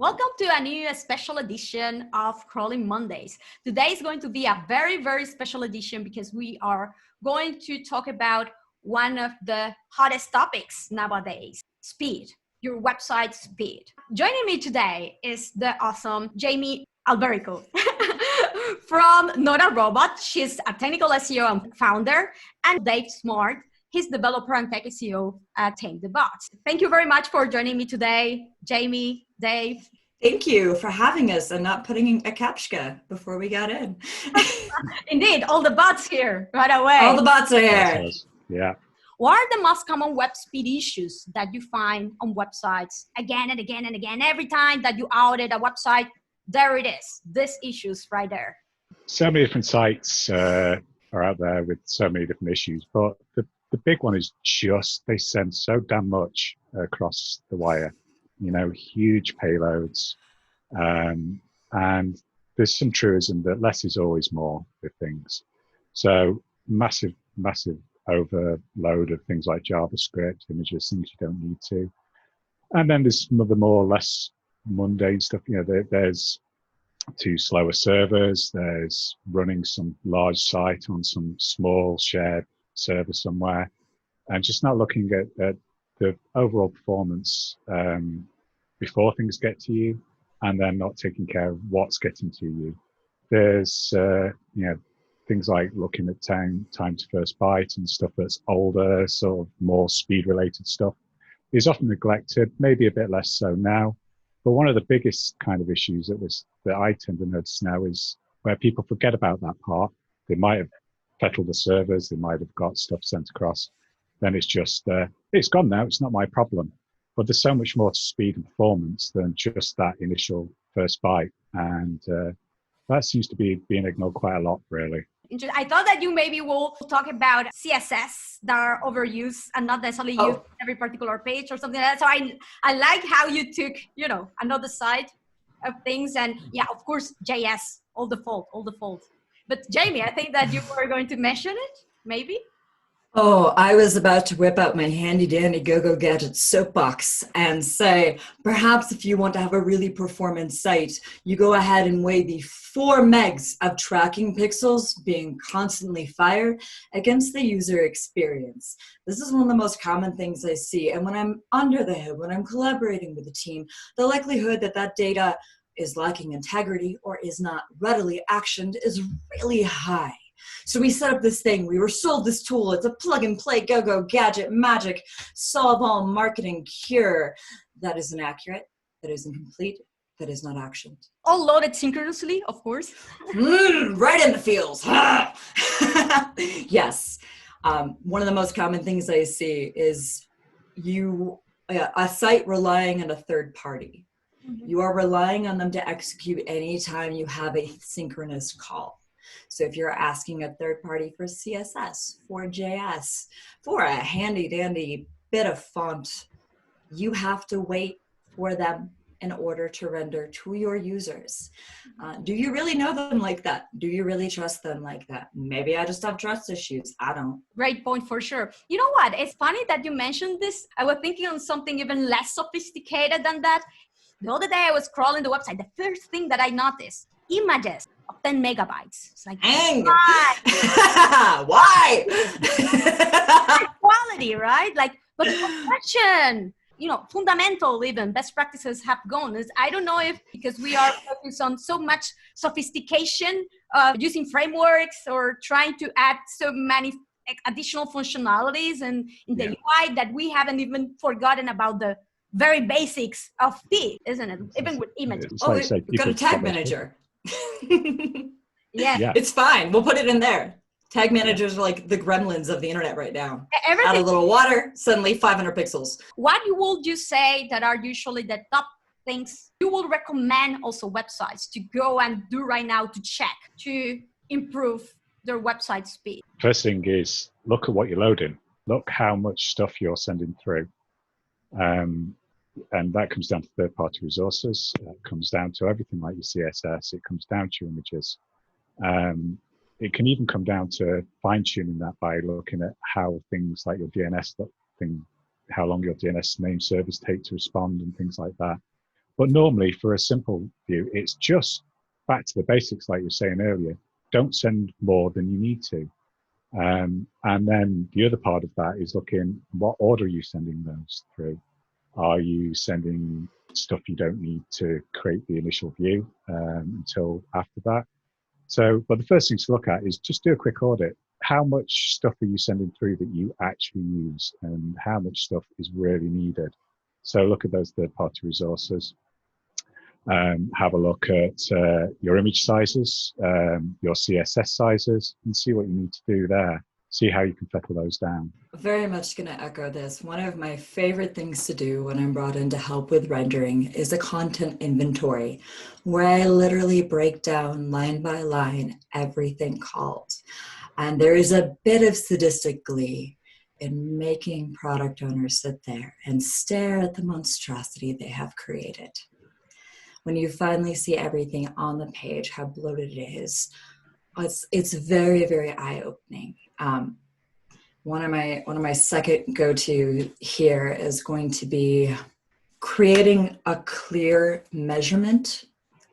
Welcome to a new special edition of Crawling Mondays. Today is going to be a very, very special edition because we are going to talk about one of the hottest topics nowadays, speed, your website speed. Joining me today is the awesome Jamie Alberico from Not a Robot. She's a technical SEO and founder, and Dave Smart. He's developer and tech SEO at Tame the Bots. Thank you very much for joining me today, Jamie, Dave. Thank you for having us and not putting a captcha before we got in. Indeed, all the bots here right away. All the bots are here. Yeah. What are the most common web speed issues that you find on websites again and again and again? Every time that you audit a website, there it is. This issue's right there. So many different sites are out there with so many different issues, but the big one is just they send so damn much across the wire, huge payloads. And there's some truism that less is always more with things. So massive overload of things like JavaScript, images, things you don't need to. And then there's some of the more or less mundane stuff. There's too slower servers. There's running some large site on some small shared server somewhere, and just not looking at the overall performance before things get to you, and then not taking care of what's getting to you. There's things like looking at time to first byte and stuff that's older, sort of more speed related stuff is often neglected, maybe a bit less so now. But one of the biggest kind of issues that I tend to notice now is where people forget about that part. They might have settled the servers, they might have got stuff sent across. Then it's just, it's gone now, it's not my problem. But there's so much more to speed and performance than just that initial first byte. And that seems to be being ignored quite a lot, really. I thought that you maybe will talk about CSS that are overused and not necessarily used on every particular page or something like that. So I like how you took, another side of things. And yeah, of course, JS, all the fault. But Jamie, I think that you were going to mention it, maybe? Oh, I was about to whip out my handy dandy go-go gadget soapbox and say, perhaps if you want to have a really performant site, you go ahead and weigh the 4 megs of tracking pixels being constantly fired against the user experience. This is one of the most common things I see. And when I'm under the hood, when I'm collaborating with the team, the likelihood that data is lacking integrity or is not readily actioned is really high. So we set up this thing, we were sold this tool, it's a plug and play, go-go gadget, magic, solve all marketing cure. That is inaccurate, that is incomplete, that is not actioned. All loaded synchronously, of course. Right in the feels. Yes. One of the most common things I see is a site relying on a third party. Mm-hmm. You are relying on them to execute anytime you have a synchronous call. So if you're asking a third party for CSS, for JS, for a handy dandy bit of font, you have to wait for them in order to render to your users. Do you really know them like that? Do you really trust them like that? Maybe I just have trust issues. I don't. Great point for sure. You know what? It's funny that you mentioned this. I was thinking on something even less sophisticated than that. The other day I was scrolling the website. The first thing that I noticed, images of 10 megabytes. It's like, why? Why? Quality, right? Like, but compression, fundamental even best practices have gone. I don't know if because we are focused on so much sophistication, using frameworks or trying to add so many additional functionalities in the UI that we haven't even forgotten about the very basics of speed, isn't it? Even with images. We've got a tag manager. Yeah. It's fine. We'll put it in there. Tag managers are like the gremlins of the internet right now. Everything. Add a little water, suddenly 500 pixels. What would you say that are usually the top things you will recommend also websites to go and do right now to check, to improve their website speed? First thing is look at what you're loading. Look how much stuff you're sending through. And that comes down to third-party resources. It comes down to everything like your CSS. It comes down to your images. It can even come down to fine-tuning that by looking at how things like your DNS thing, how long your DNS name servers take to respond and things like that. But normally for a simple view, it's just back to the basics, like you were saying earlier. Don't send more than you need to. And then the other part of that is looking, what order are you sending those through? Are you sending stuff you don't need to create the initial view until after that? So, but the first thing to look at is just do a quick audit. How much stuff are you sending through that you actually use, and how much stuff is really needed? So look at those third-party resources. Have a look at your image sizes, your CSS sizes, and see what you need to do there. See how you can fettle those down. Very much going to echo this. One of my favorite things to do when I'm brought in to help with rendering is a content inventory, where I literally break down line by line everything called. And there is a bit of sadistic glee in making product owners sit there and stare at the monstrosity they have created. When you finally see everything on the page, how bloated it is, it's very, very eye-opening. One of my second go-to here is going to be creating a clear measurement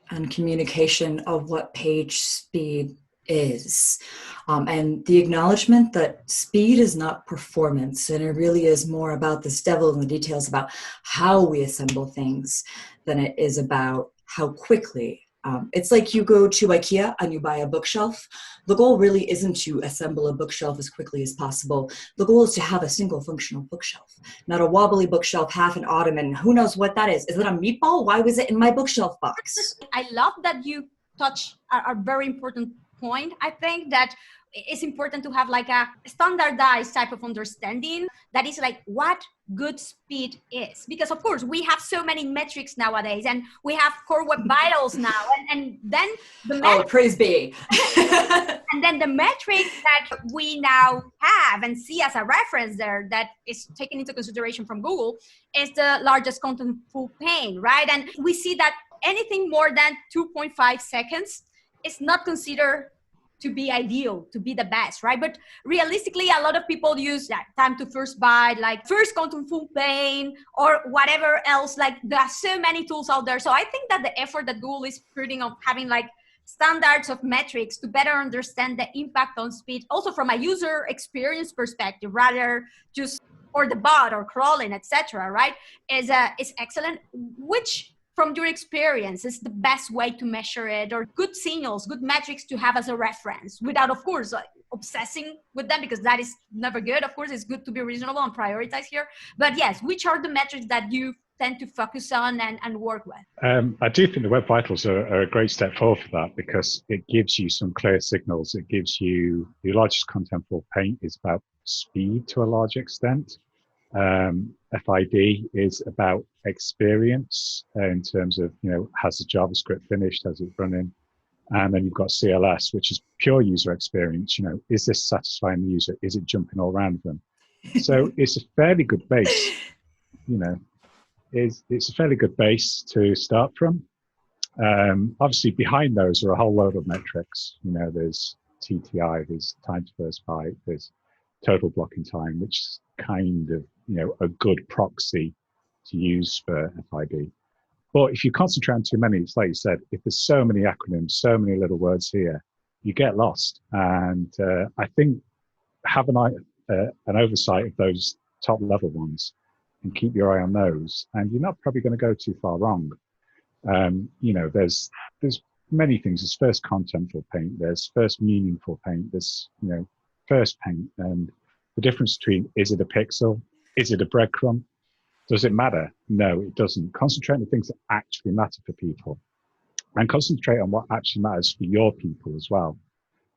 and communication of what page speed is, and the acknowledgement that speed is not performance, and it really is more about this devil in the details about how we assemble things than it is about how quickly. It's like you go to IKEA and you buy a bookshelf. The goal really isn't to assemble a bookshelf as quickly as possible. The goal is to have a single functional bookshelf, not a wobbly bookshelf, half an ottoman. Who knows what that is? Is it a meatball? Why was it in my bookshelf box? I love that you touch a very important point. I think that it's important to have like a standardized type of understanding that is like what good speed is, because of course we have so many metrics nowadays, and we have core web vitals now, and then the praise be. and then the metric that we now have and see as a reference there that is taken into consideration from Google is the largest contentful pane, right? And we see that anything more than 2.5 seconds is not considered to be ideal, to be the best, right? But realistically, a lot of people use that time to first byte, like first contentful pane, or whatever else. Like there are so many tools out there. So I think that the effort that Google is putting on having like standards of metrics to better understand the impact on speed, also from a user experience perspective, rather just for the bot or crawling, etc., right? Is excellent. Which from your experience is the best way to measure it, or good signals, good metrics to have as a reference without, of course, obsessing with them, because that is never good. Of course, it's good to be reasonable and prioritize here. But yes, which are the metrics that you tend to focus on and work with? I do think the Web Vitals are a great step forward for that, because it gives you some clear signals. It gives you your largest contentful paint is about speed to a large extent. FID is about experience in terms of, has the JavaScript finished, has it running? And then you've got CLS, which is pure user experience. Is this satisfying the user? Is it jumping all around them? So it's a fairly good base, it's a fairly good base to start from. Obviously behind those are a whole load of metrics. There's TTI, there's time to first byte, there's total blocking time, which is kind of, a good proxy to use for FID. But if you concentrate on too many, it's like you said, if there's so many acronyms, so many little words here, you get lost. And I think have an oversight of those top level ones and keep your eye on those, and you're not probably going to go too far wrong. There's many things. There's first contentful paint, there's first meaningful paint, there's first paint, and the difference between, is it a pixel, is it a breadcrumb, does it matter? No, it doesn't. Concentrate on the things that actually matter for people, and concentrate on what actually matters for your people as well.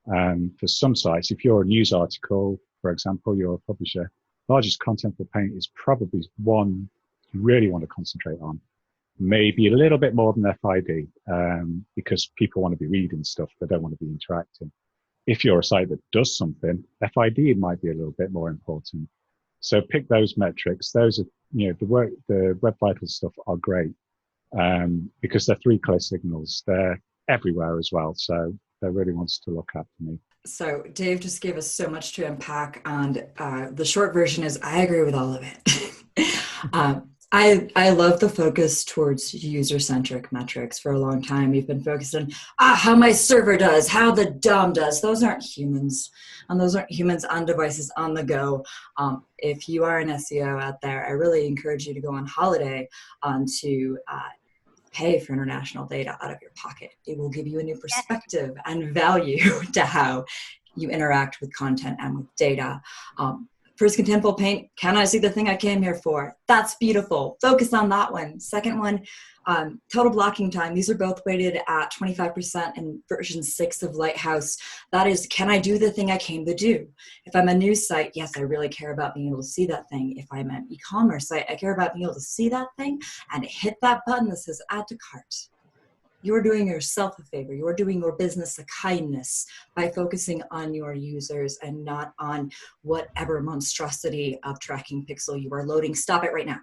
For some sites, if you're a news article, for example, you're a publisher, largest contentful paint is probably one you really want to concentrate on. Maybe a little bit more than FID, because people want to be reading stuff, they don't want to be interacting. If you're a site that does something, FID might be a little bit more important. So pick those metrics. Those are, the Web Vitals stuff are great, because they're three clear signals. They're everywhere as well. So they're really ones to look at for me. So Dave just gave us so much to unpack, and the short version is I agree with all of it. I love the focus towards user-centric metrics. For a long time, we've been focused on how my server does, how the DOM does. Those aren't humans, and those aren't humans on devices on the go. If you are an SEO out there, I really encourage you to go on holiday to pay for international data out of your pocket. It will give you a new perspective and value to how you interact with content and with data. First contentful paint, can I see the thing I came here for? That's beautiful. Focus on that one. Second one, total blocking time. These are both weighted at 25% in version 6 of Lighthouse. That is, can I do the thing I came to do? If I'm a news site, yes, I really care about being able to see that thing. If I'm an e-commerce site, I care about being able to see that thing and hit that button that says add to cart. You're doing yourself a favor. You're doing your business a kindness by focusing on your users and not on whatever monstrosity of tracking pixel you are loading. Stop it right now.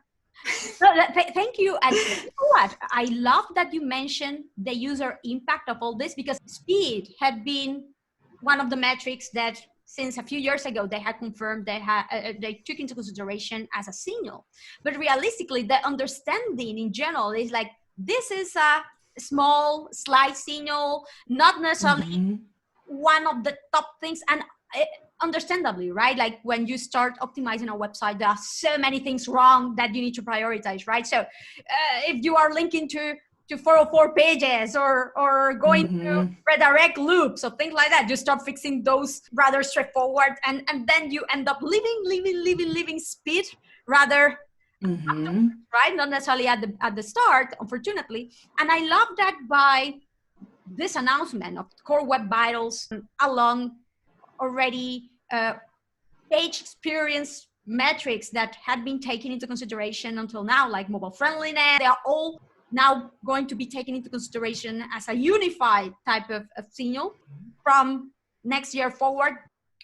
Thank you. And you know what? I love that you mentioned the user impact of all this, because speed had been one of the metrics that since a few years ago they had confirmed they took into consideration as a signal. But realistically, the understanding in general is like, this is a small slight signal, not necessarily one of the top things. And understandably, right? Like when you start optimizing a website, there are so many things wrong that you need to prioritize, right? So if you are linking to 404 pages or going to redirect loops or things like that, you start fixing those rather straightforward, and then you end up leaving speed rather right? Not necessarily at the start, unfortunately. And I love that by this announcement of Core Web Vitals, along already page experience metrics that had been taken into consideration until now, like mobile friendliness, they are all now going to be taken into consideration as a unified type of signal from next year forward.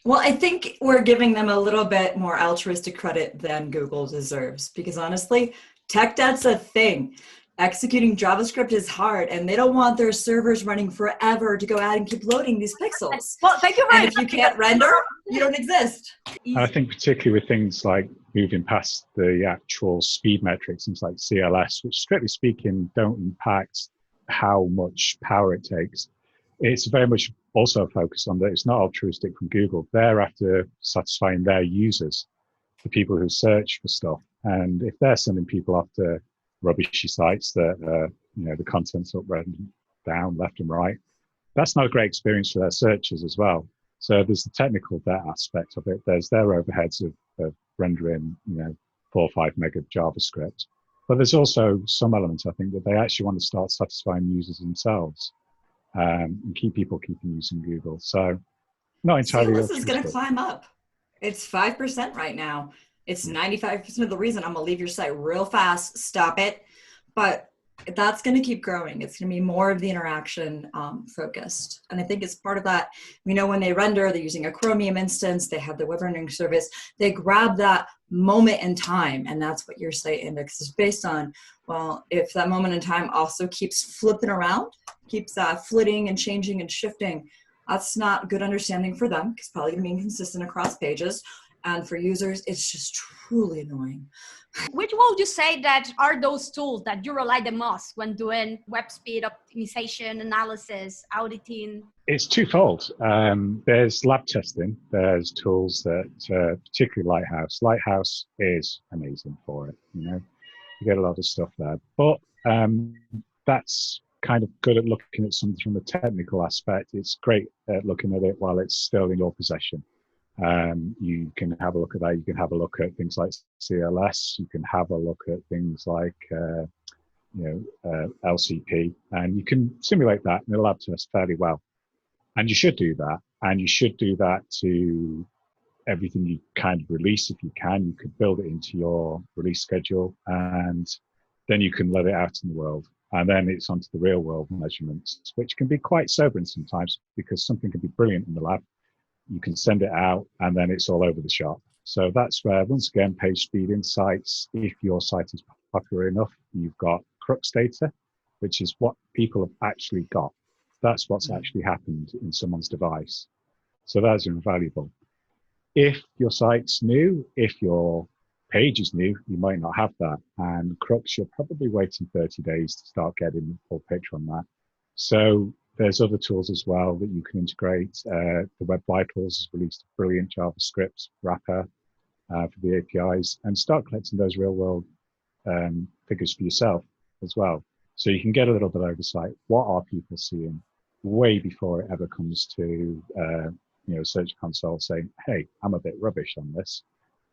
Well, I think we're giving them a little bit more altruistic credit than Google deserves, because honestly, tech debt's a thing. Executing JavaScript is hard, and they don't want their servers running forever to go out and keep loading these pixels. Well, thank you very much. And if you can't render, you don't exist. I think particularly with things like moving past the actual speed metrics, things like CLS, which strictly speaking don't impact how much power it takes. It's very much also focused on that it's not altruistic from Google. They're after satisfying their users, the people who search for stuff. And if they're sending people after rubbishy sites that, the content's up, down, left and right, that's not a great experience for their searchers as well. So there's the technical debt aspect of it. There's their overheads of rendering, 4 or 5 meg of JavaScript. But there's also some elements, I think, that they actually want to start satisfying users themselves. And keeping using Google. So not entirely. CLS is going to climb up. It's 5% right now. It's 95% of the reason. I'm going to leave your site real fast. Stop it. But that's going to keep growing. It's going to be more of the interaction focused. And I think it's part of that. When they render, they're using a Chromium instance. They have the web rendering service. They grab that moment in time. And that's what your site index is based on. Well, if that moment in time also keeps flipping around, keeps flitting and changing and shifting, that's not good understanding for them, because it's probably going to be inconsistent across pages. And for users, it's just truly annoying. Which would you say that are those tools that you rely the most when doing web speed optimization, analysis, auditing? It's twofold. There's lab testing. There's tools that, particularly Lighthouse. Lighthouse is amazing for it. You get a lot of stuff there. But that's kind of good at looking at something from the technical aspect. It's great at looking at it while it's still in your possession. You can have a look at that. You can have a look at things like CLS. You can have a look at things like LCP, and you can simulate that in a lab test fairly well. And you should do that. And you should do that to everything you kind of release if you can. You could build it into your release schedule, and then you can let it out in the world. And then it's onto the real world measurements, which can be quite sobering sometimes, because something can be brilliant in the lab. You can send it out and then it's all over the shop. So that's where, once again, page speed insights, if your site is popular enough, you've got crux data, which is what people have actually got. That's what's actually happened in someone's device. So that's invaluable. If your site's new, if your page is new, you might not have that. And Crux, you're probably waiting 30 days to start getting the full picture on that. So there's other tools as well that you can integrate. The Web Vitals has released a brilliant JavaScript wrapper for the APIs, and start collecting those real world figures for yourself as well. So you can get a little bit of oversight. What are people seeing way before it ever comes to, Search Console saying, hey, I'm a bit rubbish on this.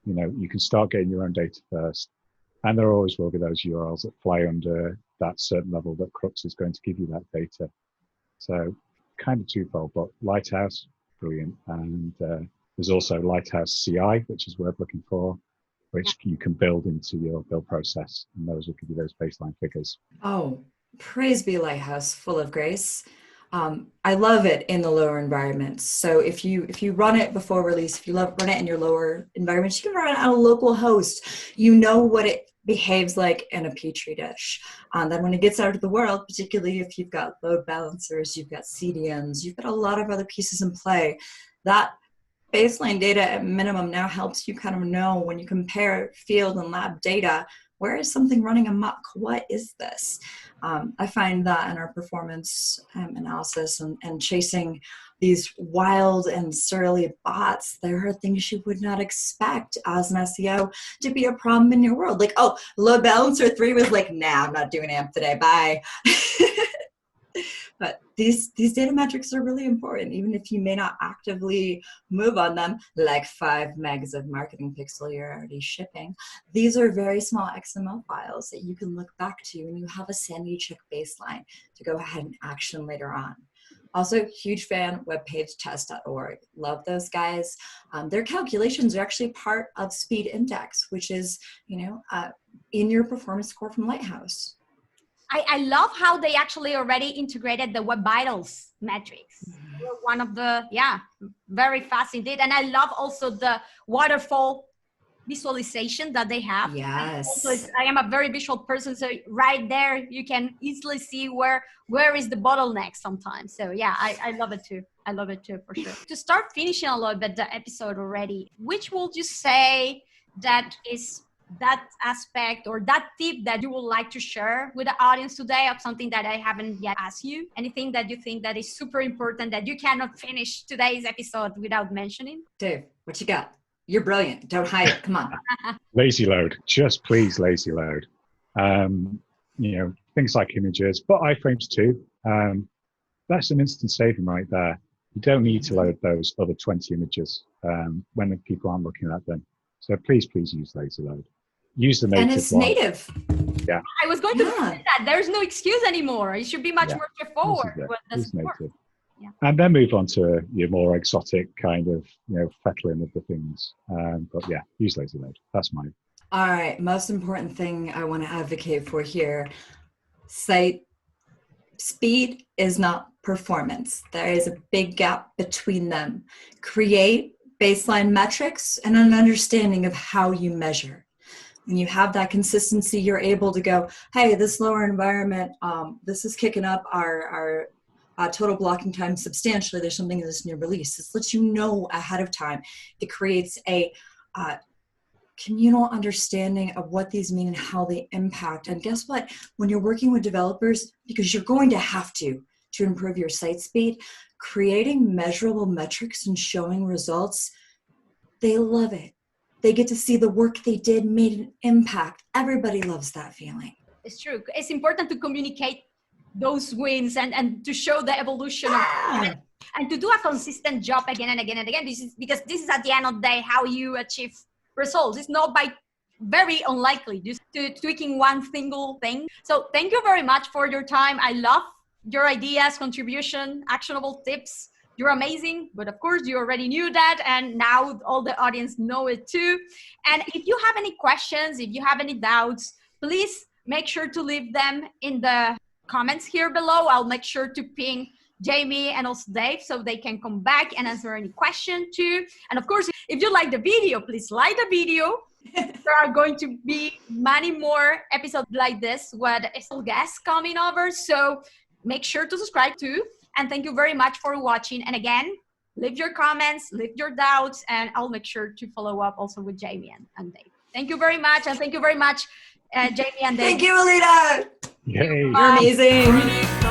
You can start getting your own data first. And there always will be those URLs that fly under that certain level that Crux is going to give you that data. So kind of twofold, but Lighthouse, brilliant. And there's also Lighthouse CI, which is worth looking for, which you can build into your build process. And those will give you those baseline figures. Oh, praise be Lighthouse, full of grace. I love it in the lower environments. So if you run it before release, if you run it in your lower environments, you can run it on a local host. You know what it behaves like in a petri dish. Then when it gets out of the world, particularly if you've got load balancers, you've got CDNs, you've got a lot of other pieces in play, that baseline data at minimum now helps you kind of know when you compare field and lab data, where is something running amok? What is this? I find that in our performance analysis and chasing these wild and surly bots, there are things you would not expect as an SEO to be a problem in your world. Like, oh, load balancer 3 was like, nah, I'm not doing AMP today, bye. But these data metrics are really important, even if you may not actively move on them, like 5 megs of marketing pixel you're already shipping. These are very small XML files that you can look back to and you have a sanity check baseline to go ahead and action later on. Also, huge fan, webpagetest.org. Love those guys. Their calculations are actually part of Speed Index, which is, in your performance score from Lighthouse. I love how they actually already integrated the Web Vitals metrics. One of the, very fast indeed. And I love also the waterfall visualization that they have. Yes. Also, I am a very visual person, so right there you can easily see where is the bottleneck sometimes. So yeah, I love it too. I love it too, for sure. To start finishing a little bit the episode already, which would you say that is that aspect or that tip that you would like to share with the audience today of something that I haven't yet asked you? Anything that you think that is super important that you cannot finish today's episode without mentioning? Dave, what you got? You're brilliant. Don't hide it. Come on. Lazy load. Just please lazy load. Things like images, but iframes too. That's an instant saving right there. You don't need to load those other 20 images when people aren't looking at them. So please use lazy load. Use the native And it's one. native. Yeah. I was going to say that. There's no excuse anymore. It should be much more straightforward. Use native. Yeah. And then move on to your more exotic kind of, fettling of the things. But yeah, use lazy load. That's mine. All right. Most important thing I want to advocate for here, site speed is not performance. There is a big gap between them. Create baseline metrics and an understanding of how you measure. When you have that consistency, you're able to go, hey, this lower environment, this is kicking up our total blocking time substantially. There's something in this new release. This lets you know ahead of time. It creates a communal understanding of what these mean and how they impact. And guess what? When you're working with developers, because you're going to have to improve your site speed, creating measurable metrics and showing results, they love it. They get to see the work they did made an impact. Everybody loves that feeling. It's true. It's important to communicate those wins and to show the evolution of it, and to do a consistent job again and again and again. This is at the end of the day how you achieve results. It's not by very unlikely just to tweaking one single thing. So thank you very much for your time. I love your ideas, contribution, actionable tips. You're amazing, but of course you already knew that, and now all the audience know it too. And if you have any questions, if you have any doubts, please make sure to leave them in the comments here below. I'll make sure to ping Jamie and also Dave so they can come back and answer any question too. And of course, if you like the video, please like the video. There are going to be many more episodes like this with guests coming over, so make sure to subscribe too. And thank you very much for watching. And again, leave your comments, leave your doubts, and I'll make sure to follow up also with Jamie and Dave. Thank you very much. And thank you very much, Jamie and David. Thank you, Alita. Yay. You're amazing.